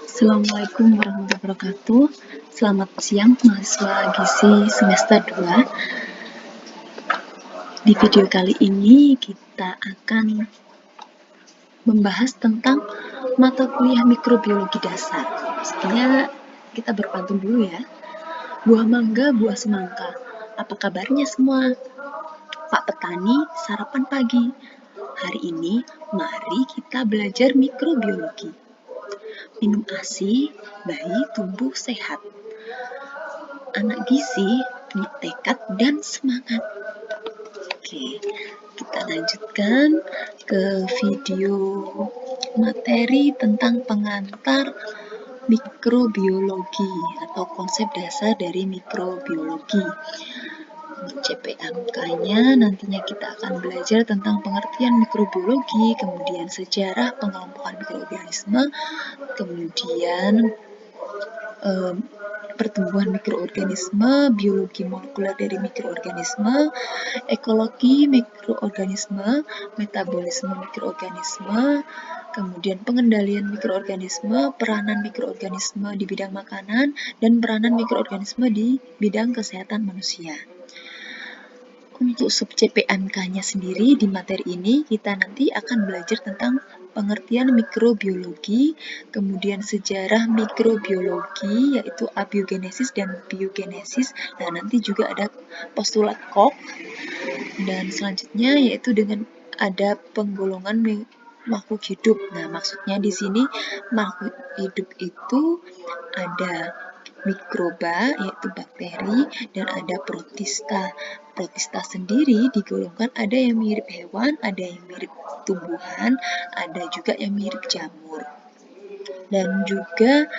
Assalamualaikum warahmatullahi wabarakatuh. Selamat siang mahasiswa gizi semester 2. Di video kali ini kita akan membahas tentang mata kuliah mikrobiologi dasar. Sebenarnya kita berpantun dulu ya. Buah mangga, buah semangka. Apa kabarnya semua? Pak Petani, sarapan pagi. Hari ini mari kita belajar mikrobiologi. Minum ASI, bayi tumbuh sehat. Anak gizi punya tekad dan semangat. Oke, kita lanjutkan ke video materi tentang pengantar mikrobiologi atau konsep dasar dari mikrobiologi. CPMK-nya nantinya kita akan belajar tentang pengertian mikrobiologi, kemudian sejarah pengelompokan mikroorganisme, kemudian pertumbuhan mikroorganisme, biologi molekuler dari mikroorganisme, ekologi mikroorganisme, metabolisme mikroorganisme, kemudian pengendalian mikroorganisme, peranan mikroorganisme di bidang makanan, dan peranan mikroorganisme di bidang kesehatan manusia. Untuk sub CPMK-nya sendiri di materi ini kita nanti akan belajar tentang pengertian mikrobiologi, kemudian sejarah mikrobiologi yaitu abiogenesis dan biogenesis. Nah, nanti juga ada postulat Koch, dan selanjutnya yaitu dengan ada penggolongan makhluk hidup. Nah, maksudnya di sini makhluk hidup itu ada mikroba yaitu bakteri dan ada protista. Protista sendiri digolongkan ada yang mirip hewan, ada yang mirip tumbuhan, ada juga yang mirip jamur. Dan juga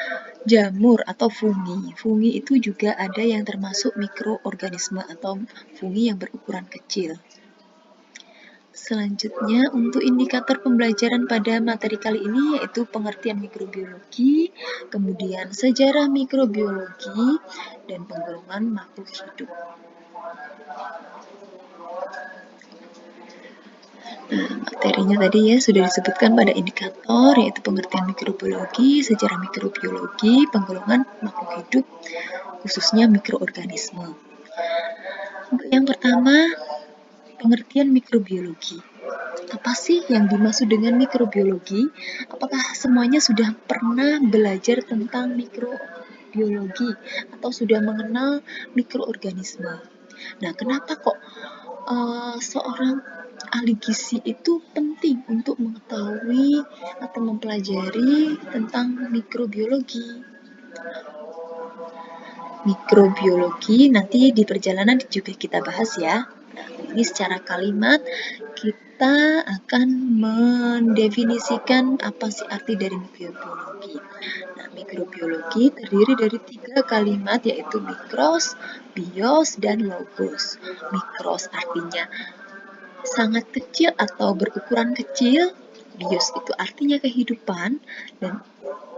jamur atau fungi. Fungi itu juga ada yang termasuk mikroorganisme atau fungi yang berukuran kecil. Selanjutnya untuk indikator pembelajaran pada materi kali ini yaitu pengertian mikrobiologi, kemudian sejarah mikrobiologi, dan penggolongan makhluk hidup. Nah, materinya tadi ya sudah disebutkan pada indikator yaitu pengertian mikrobiologi, sejarah mikrobiologi, penggolongan makhluk hidup, khususnya mikroorganisme. Untuk yang pertama, pengertian mikrobiologi. Apa sih yang dimaksud dengan mikrobiologi? Apakah semuanya sudah pernah belajar tentang mikrobiologi atau sudah mengenal mikroorganisme? Nah, kenapa kok seorang ahli gizi itu penting untuk mengetahui atau mempelajari tentang mikrobiologi? Mikrobiologi nanti di perjalanan juga kita bahas ya. Nah, ini secara kalimat kita akan mendefinisikan apa sih arti dari mikrobiologi. Nah, mikrobiologi terdiri dari 3 kalimat yaitu mikros, bios, dan logos. Mikros artinya sangat kecil atau berukuran kecil, bios itu artinya kehidupan, dan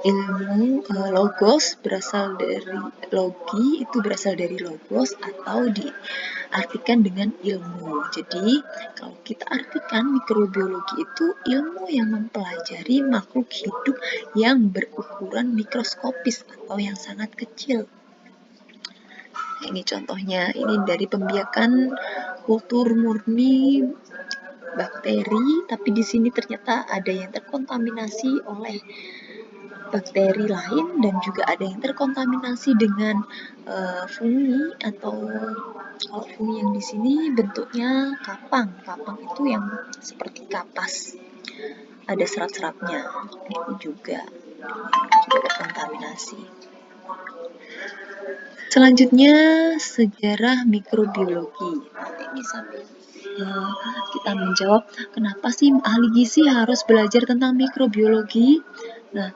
ilmu logos berasal dari logi, itu berasal dari logos atau diartikan dengan ilmu. Jadi kalau kita artikan mikrobiologi itu ilmu yang mempelajari makhluk hidup yang berukuran mikroskopis atau yang sangat kecil. Nah, ini contohnya, ini dari pembiakan kultur murni bakteri, tapi di sini ternyata ada yang terkontaminasi oleh bakteri lain dan juga ada yang terkontaminasi dengan fungi, atau kalau fungi yang di sini bentuknya kapang. Kapang itu yang seperti kapas, ada serat-seratnya. Ini juga terkontaminasi. Selanjutnya sejarah mikrobiologi. Ini sambil kita menjawab kenapa sih ahli gizi harus belajar tentang mikrobiologi. Nah,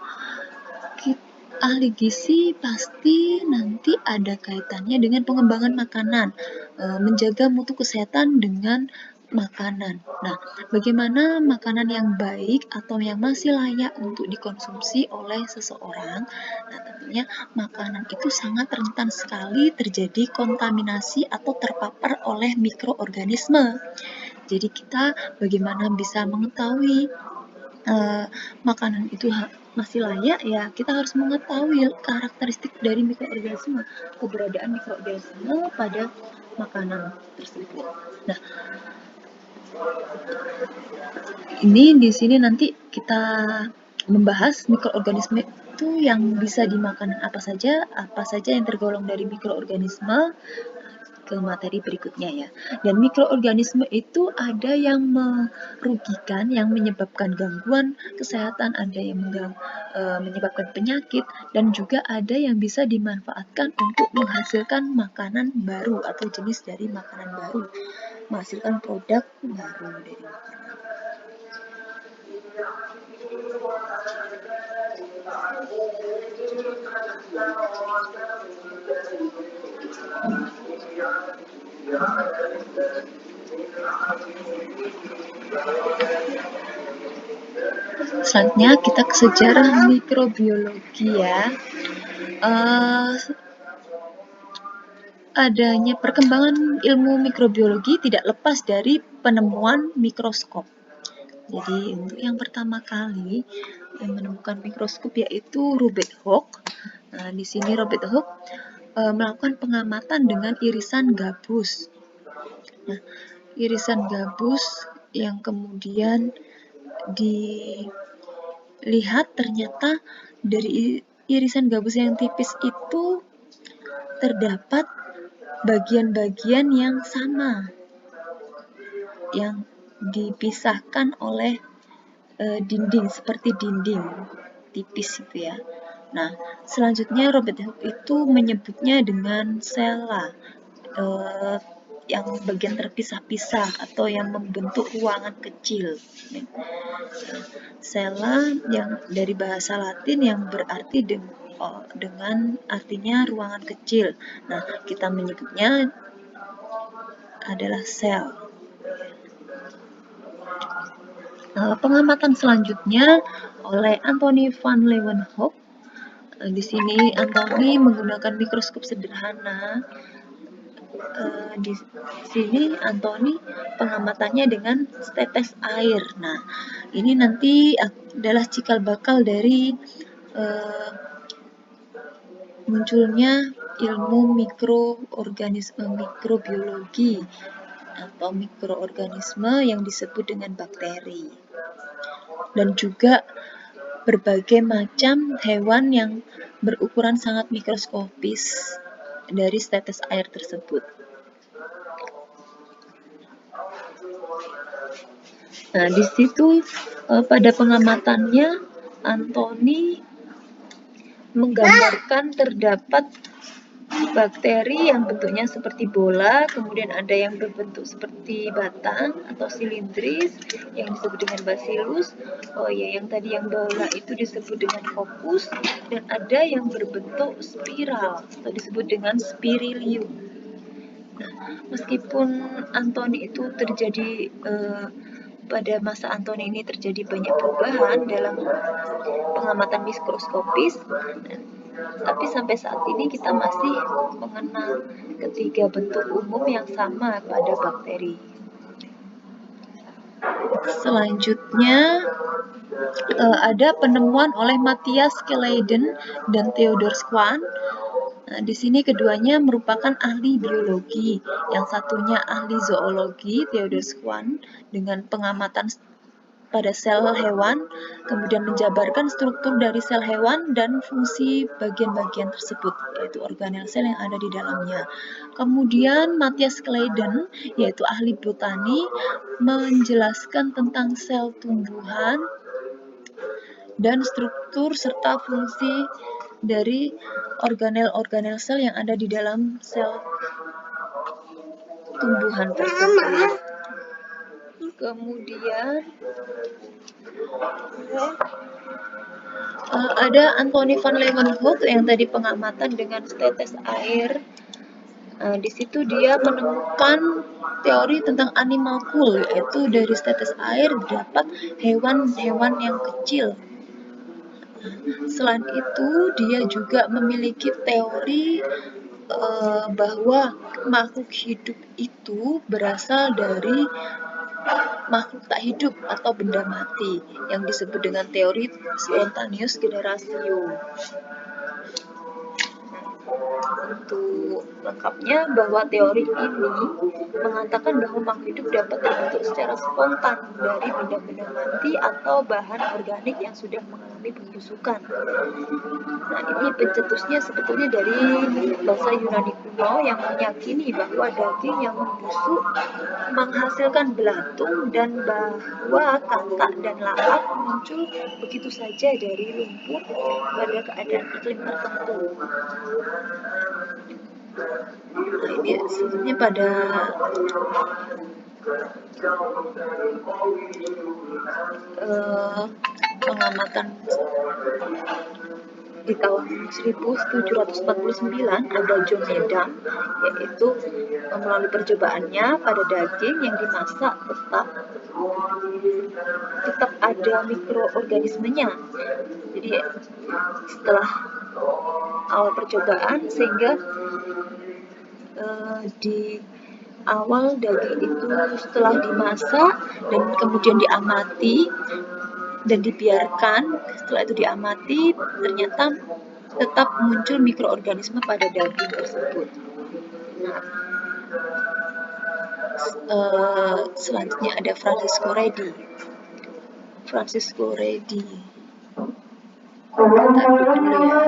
ahli gizi pasti nanti ada kaitannya dengan pengembangan makanan, menjaga mutu kesehatan dengan makanan. Nah, bagaimana makanan yang baik atau yang masih layak untuk dikonsumsi oleh seseorang? Nah, tentunya makanan itu sangat rentan sekali terjadi kontaminasi atau terpapar oleh mikroorganisme. Jadi kita bagaimana bisa mengetahui makanan itu masih layak, ya kita harus mengetahui karakteristik dari mikroorganisme, keberadaan mikroorganisme pada makanan tersebut. Nah, ini di sini nanti kita membahas mikroorganisme itu yang bisa dimakan apa saja yang tergolong dari mikroorganisme ke materi berikutnya ya. Dan mikroorganisme itu ada yang merugikan, yang menyebabkan gangguan kesehatan, ada yang menyebabkan penyakit, dan juga ada yang bisa dimanfaatkan untuk menghasilkan makanan baru atau jenis dari makanan baru, menghasilkan produk baru dari makanan. Selanjutnya kita ke sejarah mikrobiologi ya. Adanya perkembangan ilmu mikrobiologi tidak lepas dari penemuan mikroskop. Jadi untuk yang pertama kali yang menemukan mikroskop yaitu Robert Hooke. Nah, di sini Robert Hooke melakukan pengamatan dengan irisan gabus. Nah, irisan gabus yang kemudian dilihat ternyata dari irisan gabus yang tipis itu terdapat bagian-bagian yang sama, yang dipisahkan oleh dinding, seperti dinding tipis itu ya. Nah, selanjutnya Robert Hooke itu menyebutnya dengan sela, yang bagian terpisah-pisah atau yang membentuk ruangan kecil. Sela yang dari bahasa Latin yang berarti dengan artinya ruangan kecil. Nah, kita menyebutnya adalah sel. Pengamatan selanjutnya oleh Anthony van Leeuwenhoek. Di sini Anthony menggunakan mikroskop sederhana. Di sini Anthony pengamatannya dengan setetes air. Nah, ini nanti adalah cikal bakal dari munculnya ilmu mikrobiologi atau mikroorganisme yang disebut dengan bakteri. Dan juga berbagai macam hewan yang berukuran sangat mikroskopis dari setetes air tersebut. Nah, di situ pada pengamatannya Anthony menggambarkan terdapat bakteri yang bentuknya seperti bola, kemudian ada yang berbentuk seperti batang atau silindris yang disebut dengan bacillus. Oh ya, yang tadi yang bola itu disebut dengan coccus, dan ada yang berbentuk spiral atau disebut dengan spirilium. Nah, meskipun Anthony itu terjadi pada masa Anthony ini terjadi banyak perubahan dalam pengamatan mikroskopis, tapi sampai saat ini kita masih mengenal ketiga bentuk umum yang sama pada bakteri. Selanjutnya ada penemuan oleh Matthias Keleden dan Theodor Schwann. Nah, di sini keduanya merupakan ahli biologi, yang satunya ahli zoologi, Theodor Schwann, dengan pengamatan pada sel hewan, kemudian menjabarkan struktur dari sel hewan dan fungsi bagian-bagian tersebut, yaitu organel sel yang ada di dalamnya. Kemudian Matthias Keleden, yaitu ahli botani, menjelaskan tentang sel tumbuhan dan struktur serta fungsi dari organel-organel sel yang ada di dalam sel tumbuhan tersebut. Kemudian ada Anthony van Leeuwenhoek yang tadi pengamatan dengan setetes air. Di situ dia menemukan teori tentang animal cool, yaitu dari setetes air dapat hewan-hewan yang kecil. Selain itu, dia juga memiliki teori bahwa makhluk hidup itu berasal dari makhluk tak hidup atau benda mati yang disebut dengan teori spontaneous generatio. Untuk lengkapnya, bahwa teori ini mengatakan bahwa makhluk hidup dapat terbentuk secara spontan dari benda-benda mati atau bahan organik yang sudah mengalami pembusukan. Nah, ini pencetusnya sebetulnya dari bahasa Yunani kuno yang meyakini bahwa daging yang membusuk menghasilkan belatung dan bahwa katak dan lalat muncul begitu saja dari lumpur pada keadaan iklim tertentu. Nah, ini sebetulnya pada pengamatan di tahun 1749 ada John Needham, yaitu melalui percobaannya pada daging yang dimasak tetap ada mikroorganismenya. Jadi setelah awal percobaan, sehingga di awal daging itu setelah dimasak dan kemudian diamati dan dibiarkan, setelah itu diamati, ternyata tetap muncul mikroorganisme pada daging tersebut. Nah, selanjutnya ada Francisco Redi. Kita update dulu ya.